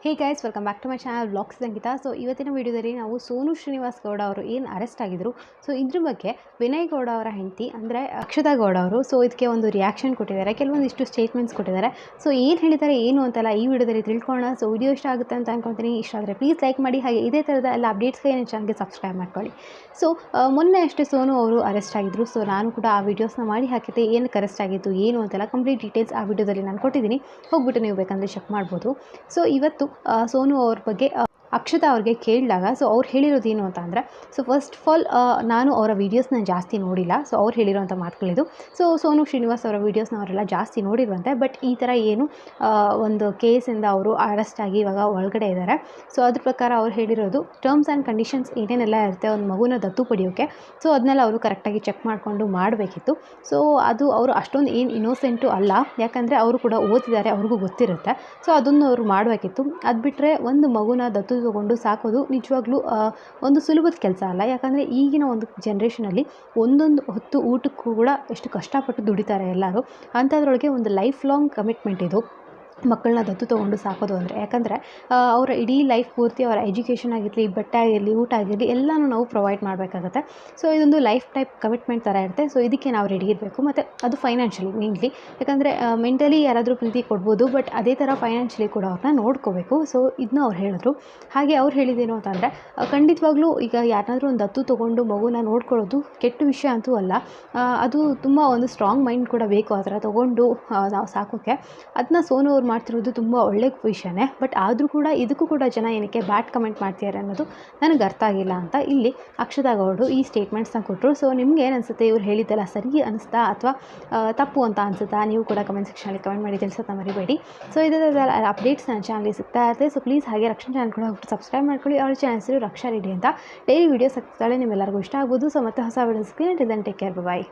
Hey guys, welcome back to my channel vlogs Sangeetha. So ಇವತ್ತಿನ ವೀಡಿಯೋದಲ್ಲಿ ನಾವು ಸೋನು ಶ್ರೀನಿವಾಸ್ ಗೌಡ ಅವರು ಏನು ಅರೆಸ್ಟ್ ಆಗಿದ್ರು, ಸೊ ಇದ್ರ ಬಗ್ಗೆ ವಿನಯ್ ಗೌಡ ಅವರ ಹೆಂಡತಿ ಅಂದರೆ ಅಕ್ಷತಾ ಗೌಡ ಅವರು ಸೊ ಇದಕ್ಕೆ ಒಂದು ರಿಯಾಕ್ಷನ್ ಕೊಟ್ಟಿದ್ದಾರೆ, ಕೆಲವೊಂದಿಷ್ಟು ಸ್ಟೇಟ್ಮೆಂಟ್ಸ್ ಕೊಟ್ಟಿದ್ದಾರೆ. ಸೊ ಏನು ಹೇಳಿದ್ದಾರೆ ಏನು ಅಂತೆಲ್ಲ ಈ ವಿಡಿಯೋದಲ್ಲಿ ತಿಳ್ಕೊಳ್ಳೋಣ. ಸೊ ವಿಡಿಯೋ ಇಷ್ಟ ಆಗುತ್ತೆ ಅಂತ ಅನ್ಕೊತೀನಿ. ಇಷ್ಟ ಆದರೆ ಪ್ಲೀಸ್ ಲೈಕ್ ಮಾಡಿ, ಹಾಗೆ ಇದೇ ಥರದ ಎಲ್ಲ ಅಪ್ಡೇಟ್ಸ್ಗೆ ನನ್ನ ಚಾನಲ್ಗೆ ಸಬ್ಸ್ಕ್ರೈಬ್ ಮಾಡ್ಕೊಳ್ಳಿ. ಸೊ ಮೊನ್ನೆ ಅಷ್ಟೇ ಸೋನು ಅವರು ಅರೆಸ್ಟ್ ಆಗಿದ್ರು. ಸೊ ನಾನು ಕೂಡ ಆ ವೀಡಿಯೋಸ್ನ ಮಾಡಿ ಹಾಕಿದ್ದೆ, ಏನಕ್ಕೆ ಅರೆಸ್ಟ್ ಆಗಿತ್ತು ಏನು ಅಂತೆಲ್ಲ ಕಂಪ್ಲೀಟ್ ಡೀಟೇಲ್ಸ್ ಆ ವಿಡಿಯೋದಲ್ಲಿ ನಾನು ಕೊಟ್ಟಿದ್ದೀನಿ, ಹೋಗ್ಬಿಟ್ಟು ನೀವು ಬೇಕಂದರೆ ಚೆಕ್ ಮಾಡ್ಬೋದು. ಸೊ ಇವತ್ತು ಸೋನು ಅವ್ರ ಬಗ್ಗೆ ಅಕ್ಷತಾ ಅವ್ರಿಗೆ ಕೇಳಿದಾಗ ಸೊ ಅವ್ರು ಹೇಳಿರೋದು ಏನು ಅಂತ ಅಂದರೆ, ಸೊ ಫಸ್ಟ್ ಆಫ್ ಆಲ್ ನಾನು ಅವರ ವೀಡಿಯೋಸ್ನ ಜಾಸ್ತಿ ನೋಡಿಲ್ಲ. ಸೊ ಅವ್ರು ಹೇಳಿರೋಂಥ ಮಾತುಗಳಿದು. ಸೊ ಸೋನು ಶ್ರೀನಿವಾಸ್ ಅವರ ವೀಡಿಯೋಸ್ನ ಅವರೆಲ್ಲ ಜಾಸ್ತಿ ನೋಡಿರುವಂತೆ, ಬಟ್ ಈ ಥರ ಏನು ಒಂದು ಕೇಸಿಂದ ಅವರು ಅರೆಸ್ಟ್ ಆಗಿ ಇವಾಗ ಒಳಗಡೆ ಇದ್ದಾರೆ. ಸೊ ಅದ್ರ ಪ್ರಕಾರ ಅವ್ರು ಹೇಳಿರೋದು ಟರ್ಮ್ಸ್ ಆ್ಯಂಡ್ ಕಂಡೀಷನ್ಸ್ ಏನೇನೆಲ್ಲ ಇರುತ್ತೆ ಒಂದು ಮಗುನ ದತ್ತು ಪಡೆಯೋಕ್ಕೆ, ಸೊ ಅದನ್ನೆಲ್ಲ ಅವರು ಕರೆಕ್ಟಾಗಿ ಚೆಕ್ ಮಾಡಿಕೊಂಡು ಮಾಡಬೇಕಿತ್ತು. ಸೊ ಅದು ಅವರು ಅಷ್ಟೊಂದು ಏನು ಇನ್ನೋಸೆಂಟು ಅಲ್ಲ, ಯಾಕಂದರೆ ಅವರು ಕೂಡ ಓದಿದ್ದಾರೆ, ಅವ್ರಿಗೂ ಗೊತ್ತಿರುತ್ತೆ. ಸೊ ಅದನ್ನು ಅವರು ಮಾಡಬೇಕಿತ್ತು. ಅದು ಬಿಟ್ಟರೆ ಒಂದು ಮಗುನ ದತ್ತು ತಗೊಂಡು ಸಾಕೋದು ನಿಜವಾಗ್ಲೂ ಒಂದು ಸುಲಭದ ಕೆಲಸ ಅಲ್ಲ. ಯಾಕಂದರೆ ಈಗಿನ ಒಂದು ಜನ್ರೇಷನಲ್ಲಿ ಒಂದೊಂದು ಹೊತ್ತು ಊಟಕ್ಕೂ ಕೂಡ ಎಷ್ಟು ಕಷ್ಟಪಟ್ಟು ದುಡಿತಾರೆ ಎಲ್ಲರೂ. ಅಂಥದ್ರೊಳಗೆ ಒಂದು ಲೈಫ್ ಲಾಂಗ್ ಕಮಿಟ್ಮೆಂಟ್ ಇದು, ಮಕ್ಕಳನ್ನ ದತ್ತು ತೊಗೊಂಡು ಸಾಕೋದು ಅಂದರೆ. ಯಾಕಂದರೆ ಅವರ ಇಡೀ ಲೈಫ್ ಪೂರ್ತಿ ಅವರ ಎಜುಕೇಷನ್ ಆಗಿರಲಿ, ಬಟ್ಟೆ ಆಗಿರಲಿ, ಊಟ ಆಗಿರಲಿ ಎಲ್ಲನೂ ನಾವು ಪ್ರೊವೈಡ್ ಮಾಡಬೇಕಾಗತ್ತೆ. ಸೊ ಇದೊಂದು ಲೈಫ್ ಟೈಪ್ ಕಮಿಟ್ಮೆಂಟ್ ಥರ ಇರುತ್ತೆ. ಸೊ ಇದಕ್ಕೆ ನಾವು ರೆಡಿ ಇರಬೇಕು, ಮತ್ತು ಅದು ಫೈನಾನ್ಷಿಯಲಿ ಮೇನ್ಲಿ. ಯಾಕಂದರೆ ಮೆಂಟಲಿ ಯಾರಾದರೂ ಪ್ರೀತಿ ಕೊಡ್ಬೋದು, ಬಟ್ ಅದೇ ಥರ ಫೈನಾನ್ಷಿಯಲಿ ಕೂಡ ಅವ್ರನ್ನ ನೋಡ್ಕೋಬೇಕು. ಸೊ ಇದನ್ನ ಅವ್ರು ಹೇಳಿದ್ರು. ಹಾಗೆ ಅವ್ರು ಹೇಳಿದ್ದೇನು ಅಂತಂದರೆ, ಖಂಡಿತವಾಗ್ಲೂ ಈಗ ಯಾರನ್ನಾದ್ರೂ ಒಂದು ದತ್ತು ತೊಗೊಂಡು ಮಗುನ ನೋಡ್ಕೊಳ್ಳೋದು ಕೆಟ್ಟ ವಿಷಯ ಅಂತೂ ಅಲ್ಲ. ಅದು ತುಂಬ ಒಂದು ಸ್ಟ್ರಾಂಗ್ ಮೈಂಡ್ ಕೂಡ ಬೇಕು ಆ ಥರ ತೊಗೊಂಡು ನಾವು ಸಾಕೋಕ್ಕೆ. ಅದನ್ನ ಸೋನು ಅವ್ರು ಮಾಡ್ತಿರೋದು ತುಂಬ ಒಳ್ಳೆ ವಿಷಯನೇ. ಬಟ್ ಆದರೂ ಕೂಡ ಇದಕ್ಕೂ ಕೂಡ ಜನ ಏನಕ್ಕೆ ಬ್ಯಾಡ್ ಕಮೆಂಟ್ ಮಾಡ್ತಿದ್ದಾರೆ ಅನ್ನೋದು ನನಗೆ ಅರ್ಥ ಆಗಿಲ್ಲ ಅಂತ ಇಲ್ಲಿ ಅಕ್ಷತಾ ಗೌಡರು ಈ ಸ್ಟೇಟ್ಮೆಂಟ್ಸ್ನ ಕೊಟ್ಟರು. ಸೊ ನಿಮ್ಗೆ ಏನು ಅನಿಸುತ್ತೆ, ಇವ್ರು ಹೇಳಿದ್ದೆಲ್ಲ ಸರಿ ಅನಿಸ್ತಾ ಅಥವಾ ತಪ್ಪು ಅಂತ ಅನಿಸುತ್ತಾ? ನೀವು ಕೂಡ ಕಮೆಂಟ್ ಸೆಕ್ಷನಲ್ಲಿ ಕಮೆಂಟ್ ಮಾಡಿ ತಿಳಿಸೋದನ್ನ ಮರಿಬೇಡಿ. ಸೊ ಇದರ ಅಪ್ಡೇಟ್ಸ್ ನನ್ನ ಚಾನಲ್ಗೆ ಸಿಗ್ತಾ ಇರುತ್ತೆ. ಸೊ ಪ್ಲೀಸ್ ಹಾಗೆ ರಕ್ಷಣಾ ಚಾನಲ್ ಕೂಡ ಹೋಗ್ಬಿಟ್ಟು ಸಬ್ಸ್ಕ್ರೈಬ್ ಮಾಡ್ಕೊಳ್ಳಿ. ಅವ್ರ ಚಾನಲ್ ಹೆಸರು ರಕ್ಷಾ ರೆಡ್ಡಿ ಅಂತ. ಡೈಲಿ ವೀಡಿಯೋಸ್ ಆಗ್ತಾಳೆ, ನಿಮ್ಮೆಲ್ಲರಿಗೂ ಇಷ್ಟ ಆಗ್ಬೋದು. ಸೊ ಮತ್ತೆ ಹೊಸ ವೀಡಿಯೋಸ್ಗೆ ಇದನ್ನು ಟೇಕ್ ಕೇರ್, ಬಾಯ್.